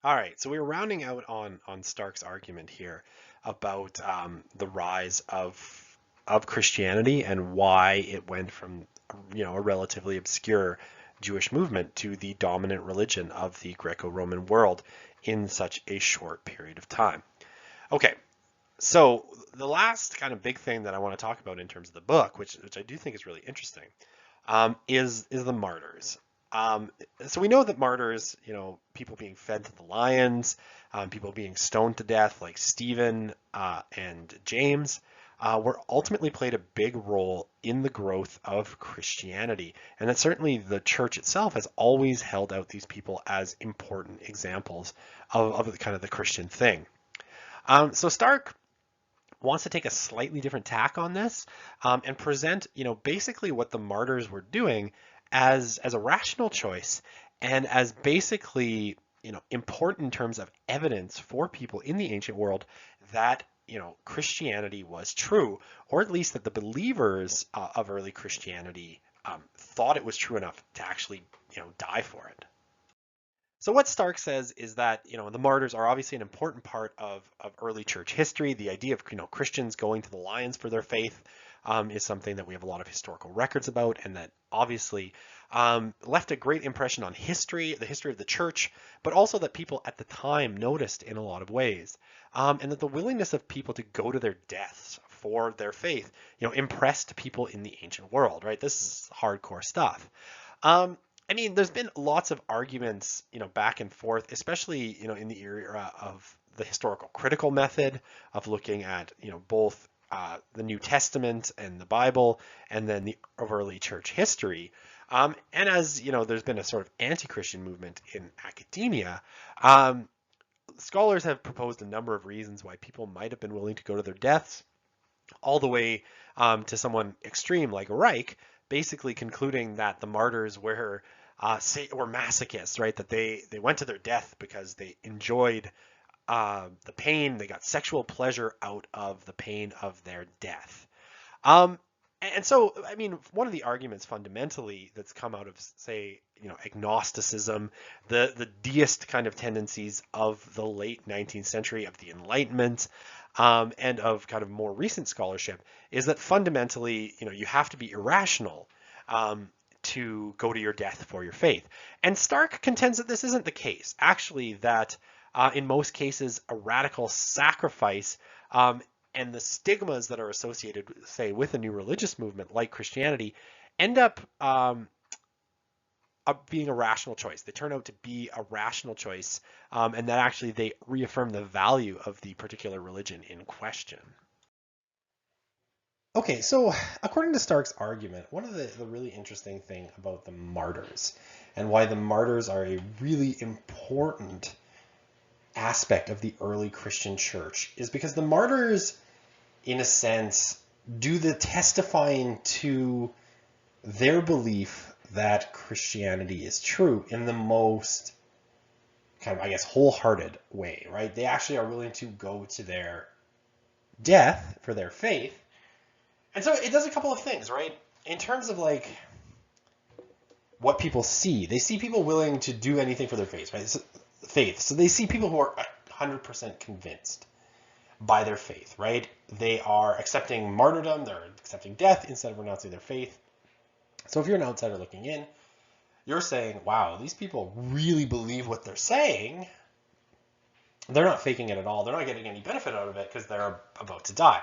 All right, so we're rounding out on Stark's argument here about the rise of Christianity and why it went from a relatively obscure Jewish movement to the dominant religion of the Greco-Roman world in such a short period of time. Okay, so the last kind of big thing that I want to talk about in terms of the book, which I do think is really interesting, is the martyrs. Um, so we know that martyrs, people being fed to the lions, people being stoned to death, like Stephen and James, were ultimately played a big role in the growth of Christianity, and that certainly the church itself has always held out these people as important examples of the kind of the Christian thing. So Stark wants to take a slightly different tack on this and present, basically what the martyrs were doing as a rational choice and as basically, important in terms of evidence for people in the ancient world that, Christianity was true, or at least that the believers of early Christianity thought it was true enough to actually, die for it. So what Stark says is that, the martyrs are obviously an important part of early church history. The idea of, Christians going to the lions for their faith is something that we have a lot of historical records about, and that obviously left a great impression on history, the history of the church, but also that people at the time noticed in a lot of ways. And that the willingness of people to go to their deaths for their faith, impressed people in the ancient world, right? This is hardcore stuff. Um, I mean, there's been lots of arguments, back and forth, especially, in the era of the historical critical method of looking at, both the New Testament and the Bible, and then the early church history. And as there's been a sort of anti-Christian movement in academia. Scholars have proposed a number of reasons why people might have been willing to go to their deaths, all the way to someone extreme like Reich, basically concluding that the martyrs were masochists, right? That they went to their death because they enjoyed the pain, they got sexual pleasure out of the pain of their death. Um, and so, I mean, one of the arguments fundamentally that's come out of, say, agnosticism, the deist kind of tendencies of the late 19th century, of the Enlightenment, and of kind of more recent scholarship, is that fundamentally, you have to be irrational to go to your death for your faith. And Stark contends that this isn't the case. Actually, that in most cases, a radical sacrifice and the stigmas that are associated, say, with a new religious movement like Christianity end up being a rational choice. They turn out to be a rational choice, and that actually they reaffirm the value of the particular religion in question. Okay, so according to Stark's argument, one of the really interesting thing about the martyrs and why the martyrs are a really important aspect of the early Christian church is because the martyrs, in a sense, do the testifying to their belief that Christianity is true in the most kind of, I guess, wholehearted way, right? They actually are willing to go to their death for their faith. And so it does a couple of things, right? In terms of like what people see, they see people willing to do anything for their faith, right? So they see people who are 100% convinced by their faith, right? They are accepting martyrdom, they're accepting death instead of renouncing their faith. So if you're an outsider looking in, you're saying, wow, these people really believe what they're saying. They're not faking it at all. They're not getting any benefit out of it because they're about to die.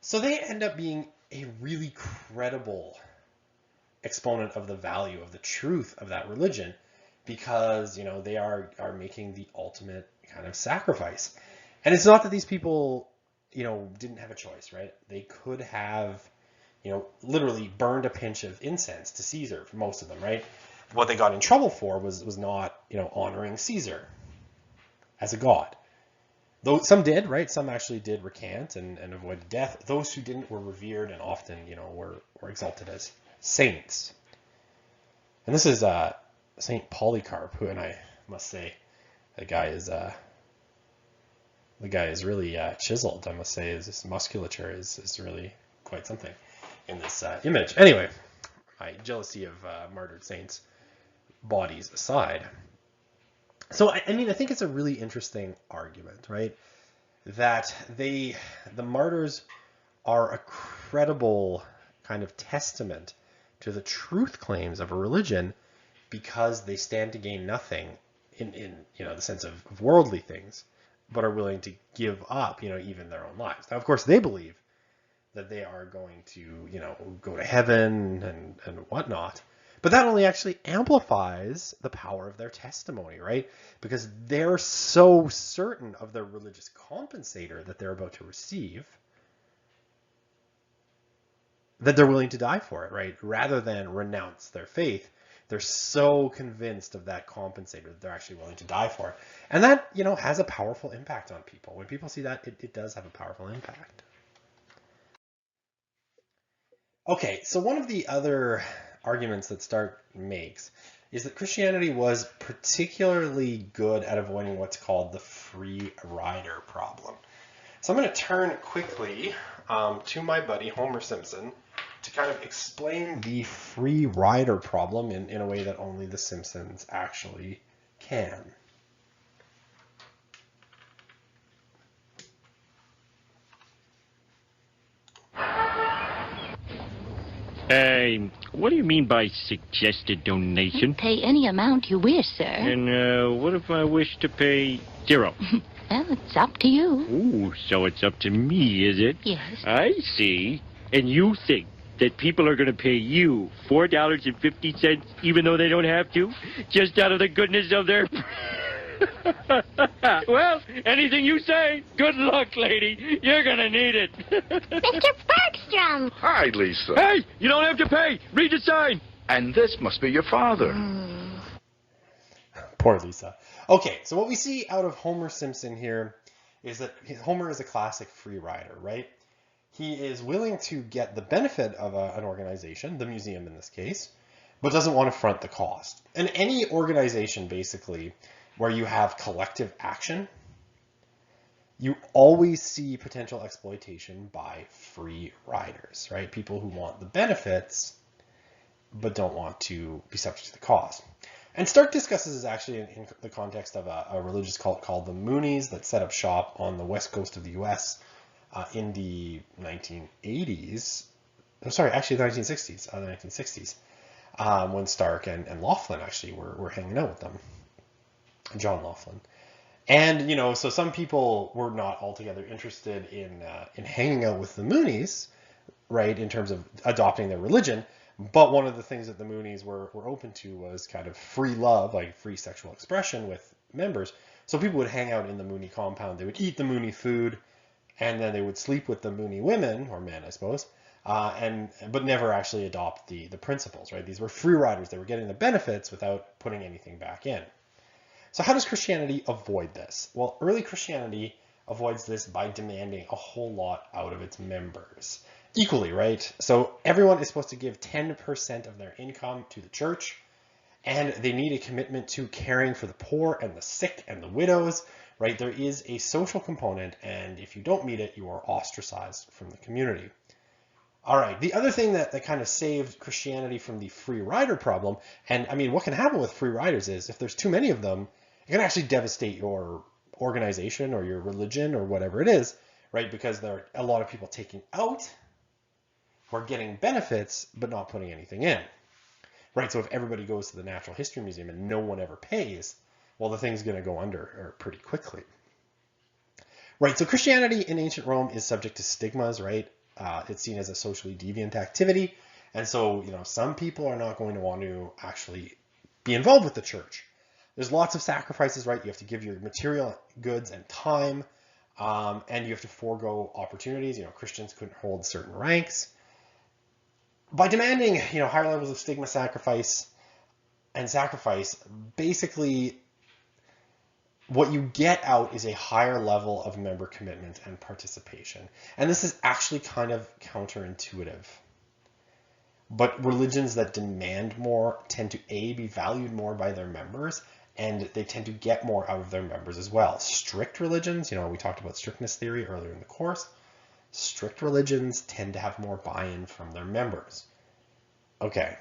So they end up being a really credible exponent of the value of the truth of that religion because, they are making the ultimate kind of sacrifice. And it's not that these people, didn't have a choice, right? They could have, literally burned a pinch of incense to Caesar, for most of them, right? What they got in trouble for was not, honoring Caesar as a god. Though some did, right? Some actually did recant and avoided death. Those who didn't were revered and often, were exalted as saints. And this is Saint Polycarp, who, and I must say, the guy is really chiseled. I must say, his musculature is really quite something in this image. Anyway, my jealousy of martyred saints' bodies aside, So, I mean, I think it's a really interesting argument, right? That the martyrs are a credible kind of testament to the truth claims of a religion because they stand to gain nothing in the sense of worldly things, but are willing to give up, even their own lives. Now, of course, they believe that they are going to, go to heaven and whatnot. But that only actually amplifies the power of their testimony, right? Because they're so certain of their religious compensator that they're about to receive that they're willing to die for it, right? Rather than renounce their faith, they're so convinced of that compensator that they're actually willing to die for it. And that, has a powerful impact on people. When people see that, it does have a powerful impact. Okay, so one of the other arguments that Stark makes is that Christianity was particularly good at avoiding what's called the free rider problem. So I'm going to turn quickly to my buddy Homer Simpson to kind of explain the free rider problem in a way that only the Simpsons actually can. What do you mean by suggested donation? Pay any amount you wish, sir. And what if I wish to pay zero? Well, it's up to you. Ooh, so it's up to me, is it? Yes. I see. And you think that people are going to pay you $4.50 even though they don't have to? Just out of the goodness of their... Well, anything you say. Good luck, lady. You're going to need it. Mr. Bergstrom! Hi, Lisa. Hey, you don't have to pay. Read the sign. And this must be your father. Poor Lisa. Okay, so what we see out of Homer Simpson here is that Homer is a classic free rider, right? He is willing to get the benefit of an organization, the museum in this case, but doesn't want to front the cost. And any organization, basically, where you have collective action, you always see potential exploitation by free riders, right? People who want the benefits, but don't want to be subject to the cost. And Stark discusses this actually in the context of a religious cult called the Moonies that set up shop on the west coast of the US in the 1980s. I'm sorry, actually the 1960s, when Stark and Laughlin actually were hanging out with them. John Laughlin. And, so some people were not altogether interested in hanging out with the Moonies, right, in terms of adopting their religion. But one of the things that the Moonies were open to was kind of free love, like free sexual expression with members. So people would hang out in the Mooney compound. They would eat the Mooney food, and then they would sleep with the Mooney women, or men, I suppose, but never actually adopt the principles, right? These were free riders. They were getting the benefits without putting anything back in. So how does Christianity avoid this? Well, early Christianity avoids this by demanding a whole lot out of its members. Equally, right? So everyone is supposed to give 10% of their income to the church, and they need a commitment to caring for the poor and the sick and the widows, right? There is a social component, and if you don't meet it, you are ostracized from the community. All right, the other thing that kind of saved Christianity from the free rider problem, and I mean, what can happen with free riders is if there's too many of them, it can actually devastate your organization or your religion or whatever it is, right? Because there are a lot of people taking out who are getting benefits but not putting anything in, right? So if everybody goes to the Natural History Museum and no one ever pays, well, the thing's going to go under pretty quickly. Right, so Christianity in ancient Rome is subject to stigmas, right? It's seen as a socially deviant activity. And so, some people are not going to want to actually be involved with the church. There's lots of sacrifices, right? You have to give your material goods and time, and you have to forego opportunities. Christians couldn't hold certain ranks. By demanding, higher levels of stigma sacrifice, basically what you get out is a higher level of member commitment and participation. And this is actually kind of counterintuitive. But religions that demand more tend to be valued more by their members, and they tend to get more out of their members as well. Strict religions, we talked about strictness theory earlier in the course. Strict religions tend to have more buy-in from their members. Okay.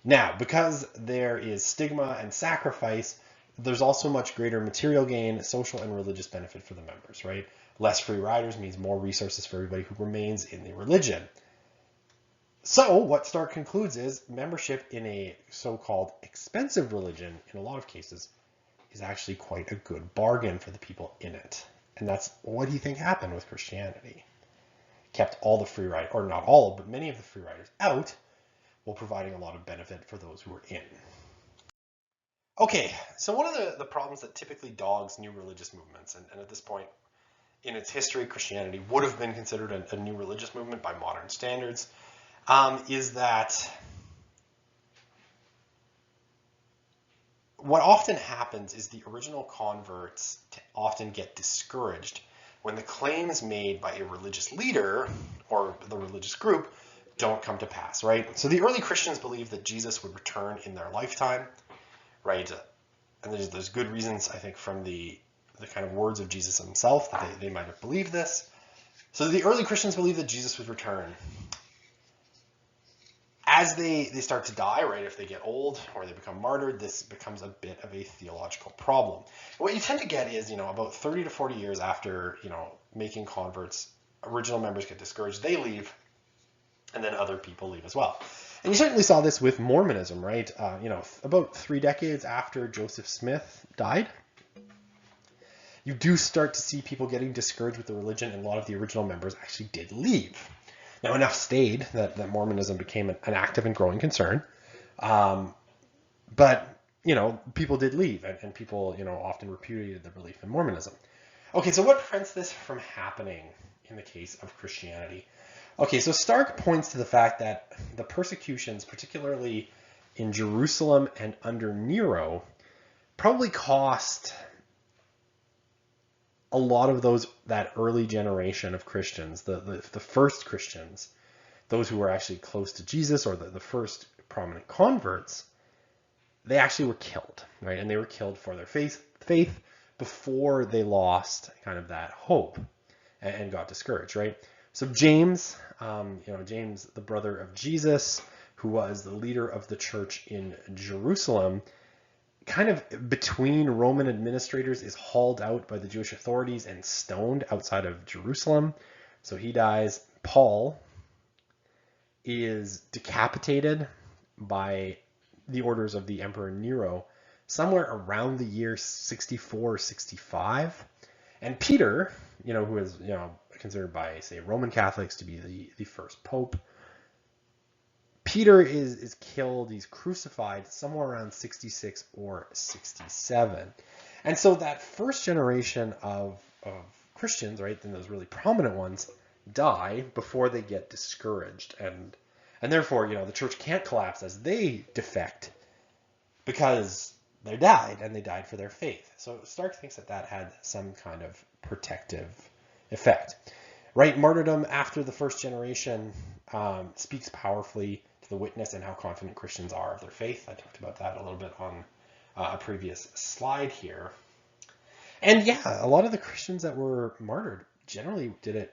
Now, because there is stigma and sacrifice, There's also much greater material gain, social and religious benefit for the members, right? Less free riders means more resources for everybody who remains in the religion. So what Stark concludes is membership in a so-called expensive religion, in a lot of cases, is actually quite a good bargain for the people in it. And that's what do you think happened with Christianity? Kept all the free riders, or not all, but many of the free riders out, while providing a lot of benefit for those who were in. Okay, so one of the problems that typically dogs new religious movements, and at this point in its history, Christianity would have been considered a new religious movement by modern standards, is that what often happens is the original converts often get discouraged when the claims made by a religious leader or the religious group don't come to pass, right? So the early Christians believed that Jesus would return in their lifetime, right? And there's good reasons, I think, from the kind of words of Jesus himself that they might have believed this. So the early Christians believed that Jesus would return. As they start to die, right, if they get old or they become martyred, this becomes a bit of a theological problem. What you tend to get is, about 30 to 40 years after, making converts, original members get discouraged, they leave, and then other people leave as well. And you certainly saw this with Mormonism, right? About 3 decades after Joseph Smith died, you do start to see people getting discouraged with the religion, and a lot of the original members actually did leave. Now, enough stayed that Mormonism became an active and growing concern. But, people did leave, and people, often repudiated their belief in Mormonism. Okay, so what prevents this from happening in the case of Christianity? Okay, so Stark points to the fact that the persecutions, particularly in Jerusalem and under Nero, probably cost a lot of that early generation of Christians, the first Christians, those who were actually close to Jesus or the first prominent converts, they actually were killed, right? And they were killed for their faith before they lost kind of that hope and got discouraged, right? So James, James, the brother of Jesus, who was the leader of the church in Jerusalem, kind of between Roman administrators, is hauled out by the Jewish authorities and stoned outside of Jerusalem. So he dies. Paul is decapitated by the orders of the Emperor Nero somewhere around the year 64, 65. And Peter, who is, considered by, say, Roman Catholics to be the first pope, Peter is killed, he's crucified somewhere around 66 or 67. And so that first generation of Christians, right, then those really prominent ones, die before they get discouraged. And therefore, the church can't collapse as they defect because they died, and they died for their faith. So Stark thinks that had some kind of protective effect. Right, martyrdom after the first generation speaks powerfully to the witness and how confident Christians are of their faith. I talked about that a little bit on a previous slide here. And yeah, a lot of the Christians that were martyred generally did it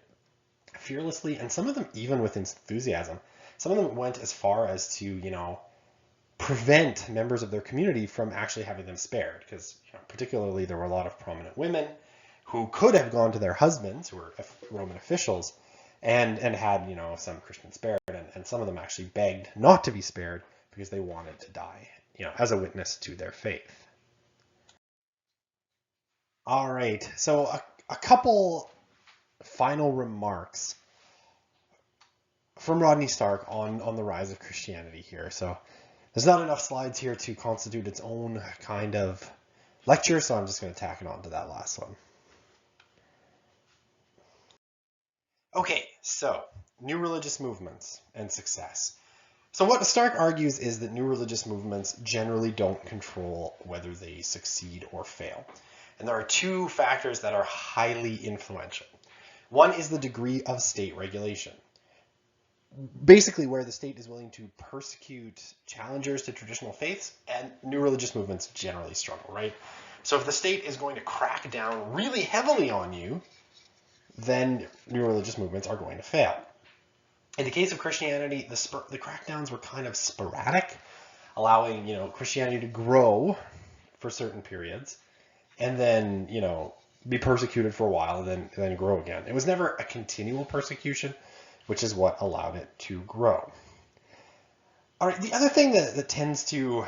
fearlessly, and some of them even with enthusiasm. Some of them went as far as to, prevent members of their community from actually having them spared, because particularly there were a lot of prominent women who could have gone to their husbands, who were Roman officials, and had, some Christians spared, and some of them actually begged not to be spared because they wanted to die, as a witness to their faith. All right, so a couple final remarks from Rodney Stark on the rise of Christianity here. So there's not enough slides here to constitute its own kind of lecture, so I'm just going to tack it on to that last one. Okay, so new religious movements and success. So what Stark argues is that new religious movements generally don't control whether they succeed or fail. And there are two factors that are highly influential. One is the degree of state regulation. Basically, where the state is willing to persecute challengers to traditional faiths, and new religious movements generally struggle, right? So if the state is going to crack down really heavily on you, then new religious movements are going to fail. In the case of Christianity, the crackdowns were kind of sporadic, allowing Christianity to grow for certain periods, and then, be persecuted for a while, and then grow again. It was never a continual persecution, which is what allowed it to grow. All right, the other thing that tends to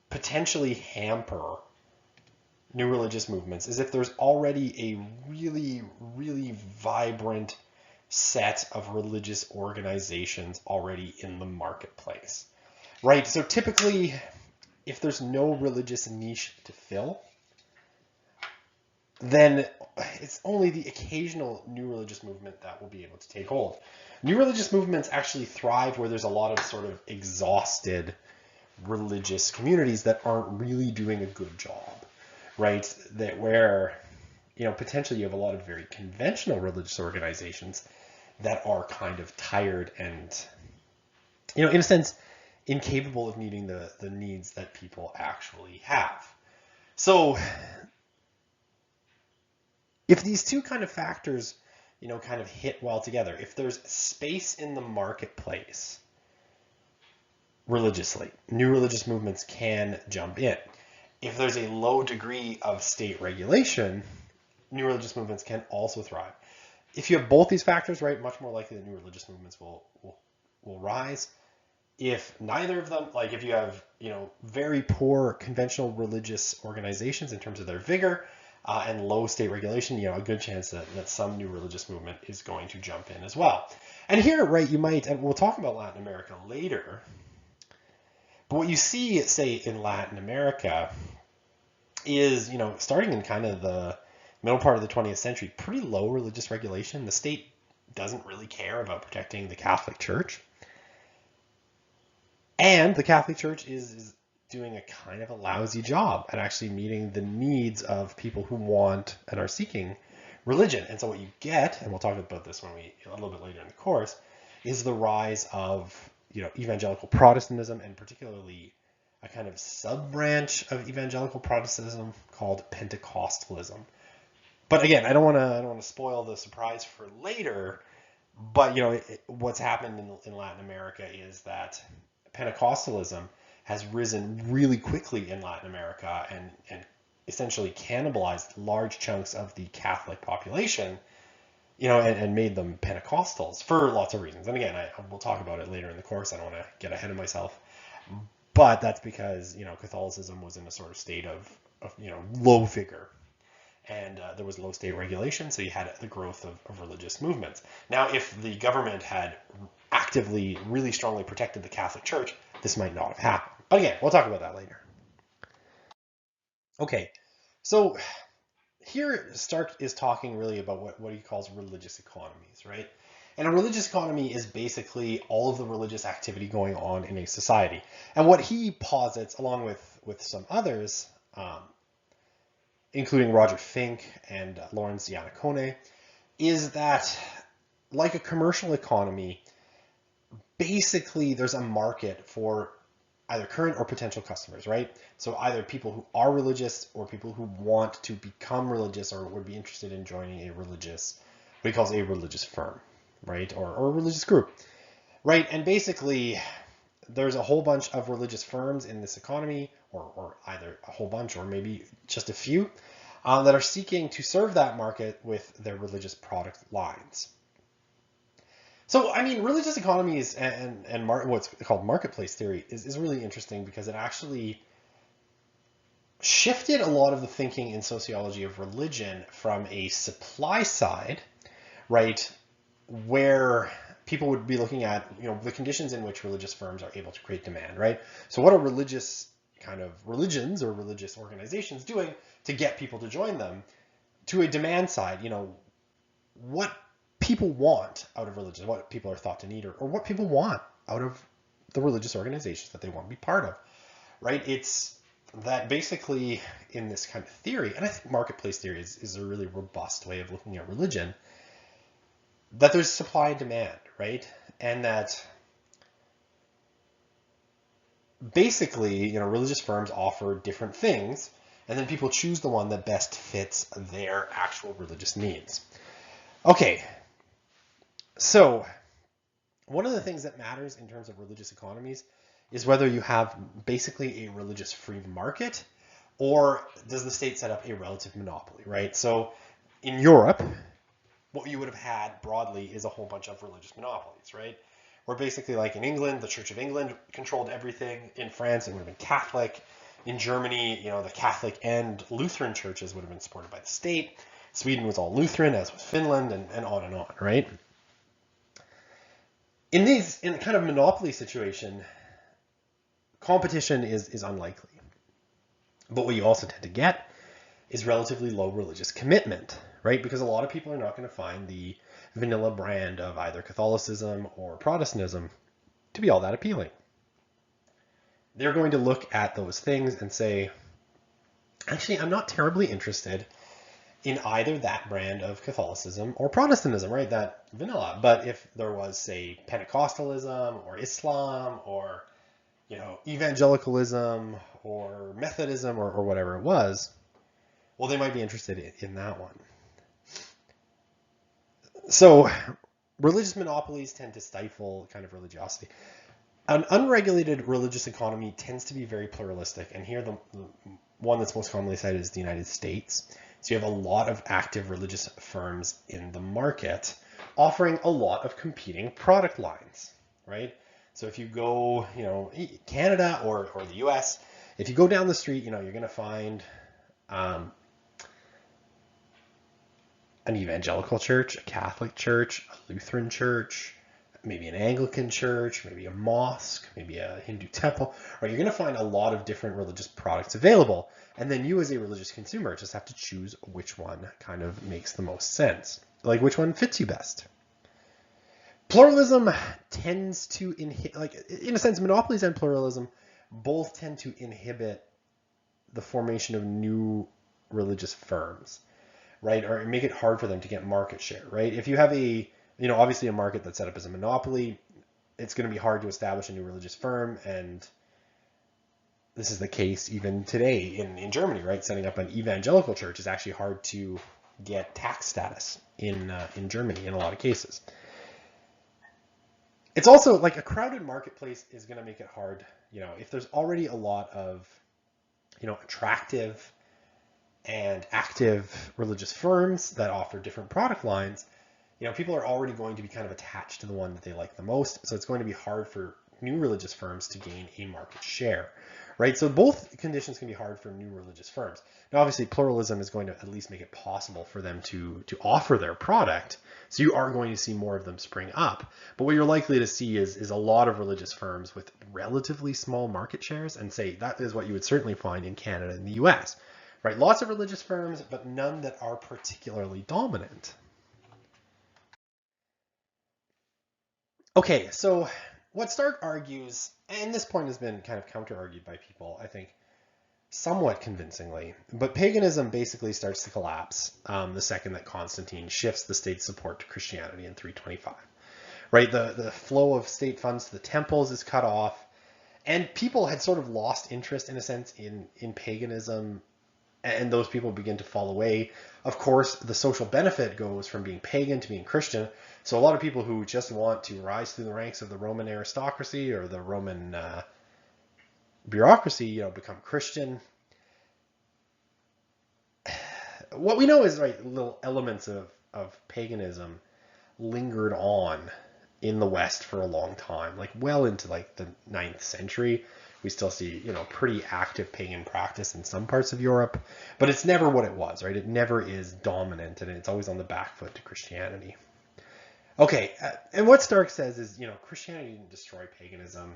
potentially hamper new religious movements is if there's already a really, really vibrant set of religious organizations already in the marketplace, right? So typically, if there's no religious niche to fill, then it's only the occasional new religious movement that will be able to take hold. New religious movements actually thrive where there's a lot of sort of exhausted religious communities that aren't really doing a good job, right? That where, potentially you have a lot of very conventional religious organizations that are kind of tired and, in a sense, incapable of meeting the needs that people actually have. So if these two kind of factors, kind of hit well together, if there's space in the marketplace religiously, new religious movements can jump in. If there's a low degree of state regulation, new religious movements can also thrive. If you have both these factors, right, much more likely that new religious movements will rise. If neither of them, like if you have, very poor conventional religious organizations in terms of their vigor and low state regulation, a good chance that some new religious movement is going to jump in as well. And here, right, you might, and we'll talk about Latin America later, but what you see, say, in Latin America is, starting in kind of the middle part of the 20th century, pretty low religious regulation. The state doesn't really care about protecting the Catholic Church. And the Catholic Church is doing a kind of a lousy job at actually meeting the needs of people who want and are seeking religion. And so what you get, and we'll talk about this a little bit later in the course, is the rise of, evangelical Protestantism, and particularly a kind of sub-branch of evangelical Protestantism called Pentecostalism. But again, I don't want to spoil the surprise for later, but what's happened in Latin America is that Pentecostalism has risen really quickly in Latin America and essentially cannibalized large chunks of the Catholic population, and made them Pentecostals for lots of reasons. And again, we'll talk about it later in the course. I don't want to get ahead of myself, but that's because, Catholicism was in a sort of state of low vigor. And there was low state regulation, so you had the growth of religious movements. Now, if the government had actively, really strongly protected the Catholic Church, this might not have happened. But again, we'll talk about that later. Okay, so here Stark is talking really about what he calls religious economies, right? And a religious economy is basically all of the religious activity going on in a society. And what he posits, along with some others, including Roger Fink and Lawrence Iannacone, is that like a commercial economy, basically there's a market for either current or potential customers, right? So either people who are religious or people who want to become religious or would be interested in joining a religious, what he calls a religious firm, right? Or a religious group, right? And basically there's a whole bunch of religious firms in this economy, or either a whole bunch or maybe just a few, that are seeking to serve that market with their religious product lines. So, I mean, religious economies and what's called marketplace theory is really interesting because it actually shifted a lot of the thinking in sociology of religion from a supply side, right, where people would be looking at, the conditions in which religious firms are able to create demand, right? So what are religious kind of religions or religious organizations doing to get people to join them, to a demand side, what people want out of religion, what people are thought to need, or what people want out of the religious organizations that they want to be part of, right? It's that basically in this kind of theory, and I think marketplace theory is a really robust way of looking at religion, that there's supply and demand, right? And that basically, religious firms offer different things, and then people choose the one that best fits their actual religious needs. Okay, so one of the things that matters in terms of religious economies is whether you have basically a religious free market, or does the state set up a relative monopoly, right? So in Europe, what you would have had broadly is a whole bunch of religious monopolies, right? Where basically, like in England, the Church of England controlled everything. In France, it would have been Catholic. In Germany, the Catholic and Lutheran churches would have been supported by the state. Sweden was all Lutheran, as was Finland, and on, right? In the kind of monopoly situation, competition is unlikely. But what you also tend to get is relatively low religious commitment, right? Because a lot of people are not going to find the vanilla brand of either Catholicism or Protestantism to be all that appealing. They're going to look at those things and say, actually, I'm not terribly interested in either that brand of Catholicism or Protestantism, right? That vanilla. But if there was, say, Pentecostalism or Islam or, evangelicalism or Methodism or whatever it was, well, they might be interested in that one. So religious monopolies tend to stifle kind of religiosity. An unregulated religious economy tends to be very pluralistic. And here the one that's most commonly cited is the United States. So you have a lot of active religious firms in the market offering a lot of competing product lines, right? So if you go, Canada or the US, if you go down the street, you're going to find an evangelical church, a Catholic church, a Lutheran church, maybe an Anglican church, maybe a mosque, maybe a Hindu temple, right? You're going to find a lot of different religious products available. And then you as a religious consumer just have to choose which one kind of makes the most sense, like which one fits you best. Pluralism tends to in a sense, monopolies and pluralism both tend to inhibit the formation of new religious firms, right? Or make it hard for them to get market share, right? If you have obviously a market that's set up as a monopoly, it's going to be hard to establish a new religious firm. And this is the case even today in Germany, right? Setting up an evangelical church is actually hard to get tax status in Germany in a lot of cases. It's also like a crowded marketplace is going to make it hard. If there's already a lot of, attractive and active religious firms that offer different product lines, people are already going to be kind of attached to the one that they like the most. So it's going to be hard for new religious firms to gain a market share, right? So both conditions can be hard for new religious firms. Now, obviously, pluralism is going to at least make it possible for them to offer their product. So you are going to see more of them spring up. But what you're likely to see is a lot of religious firms with relatively small market shares. And say that is what you would certainly find in Canada and the US, right? Lots of religious firms, but none that are particularly dominant. Okay, so what Stark argues, and this point has been kind of counter-argued by people, I think, somewhat convincingly, but paganism basically starts to collapse the second that Constantine shifts the state's support to Christianity in 325. Right, the flow of state funds to the temples is cut off, and people had sort of lost interest, in a sense, in paganism, and those people begin to fall away. Of course, the social benefit goes from being pagan to being Christian. So a lot of people who just want to rise through the ranks of the Roman aristocracy or the Roman bureaucracy, become Christian. What we know is, right, little elements of paganism lingered on in the West for a long time, like well into like the 9th century. We still see, pretty active pagan practice in some parts of Europe, but it's never what it was, right? It never is dominant, and it's always on the back foot to Christianity. Okay, and what Stark says is, Christianity didn't destroy paganism.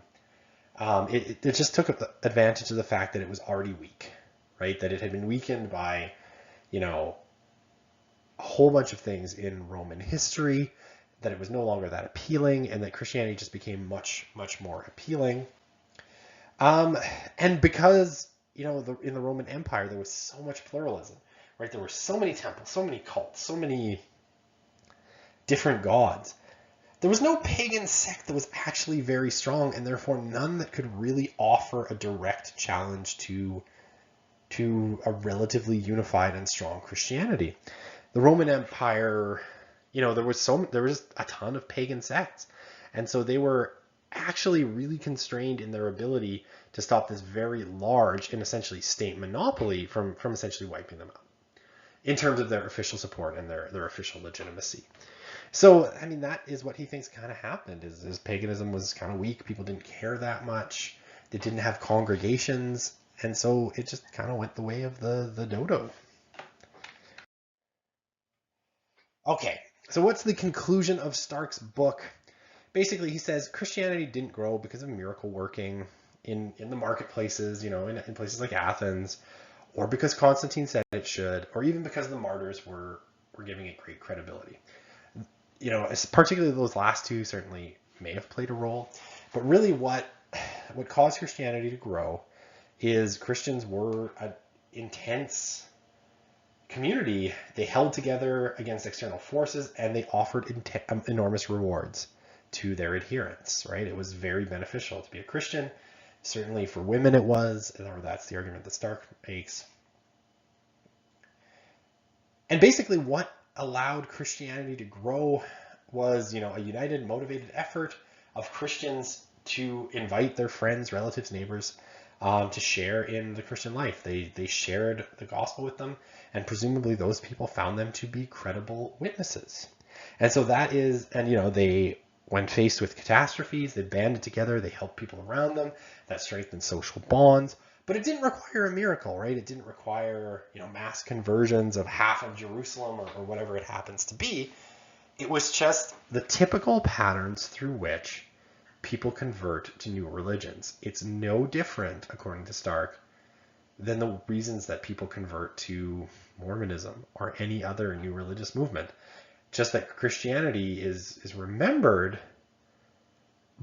It just took advantage of the fact that it was already weak, right? That it had been weakened by, a whole bunch of things in Roman history, that it was no longer that appealing, and that Christianity just became much, much more appealing. And because, in the Roman Empire, there was so much pluralism, right? There were so many temples, so many cults, so many different gods. There was no pagan sect that was actually very strong, and therefore none that could really offer a direct challenge to a relatively unified and strong Christianity. The Roman Empire, there was a ton of pagan sects, and so they were actually really constrained in their ability to stop this very large and essentially state monopoly from essentially wiping them out in terms of their official support and their official legitimacy. So, I mean, that is what he thinks kind of happened, is paganism was kind of weak. People didn't care that much. They didn't have congregations. And so it just kind of went the way of the dodo. Okay, so what's the conclusion of Stark's book? Basically, he says Christianity didn't grow because of miracle working in the marketplaces, in places like Athens, or because Constantine said it should, or even because the martyrs were giving it great credibility. Particularly those last two certainly may have played a role, but really what caused Christianity to grow is Christians were an intense community. They held together against external forces, and they offered enormous rewards to their adherents, right? It was very beneficial to be a Christian. Certainly for women it was, or that's the argument that Stark makes. And basically what allowed Christianity to grow was, a united, motivated effort of Christians to invite their friends, relatives, neighbors to share in the Christian life. They shared the gospel with them, and presumably those people found them to be credible witnesses. And so that is, they, when faced with catastrophes, they banded together, they helped people around them, that strengthened social bonds. But it didn't require a miracle, right? It didn't require, mass conversions of half of Jerusalem or whatever it happens to be. It was just the typical patterns through which people convert to new religions. It's no different, according to Stark, than the reasons that people convert to Mormonism or any other new religious movement. Just that Christianity is remembered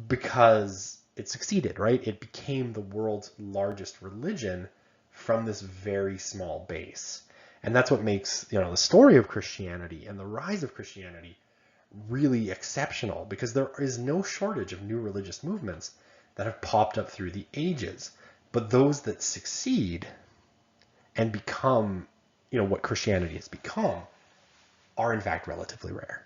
because it succeeded, right? It became the world's largest religion from this very small base. And that's what makes, the story of Christianity and the rise of Christianity really exceptional, because there is no shortage of new religious movements that have popped up through the ages. But those that succeed and become, what Christianity has become are in fact relatively rare.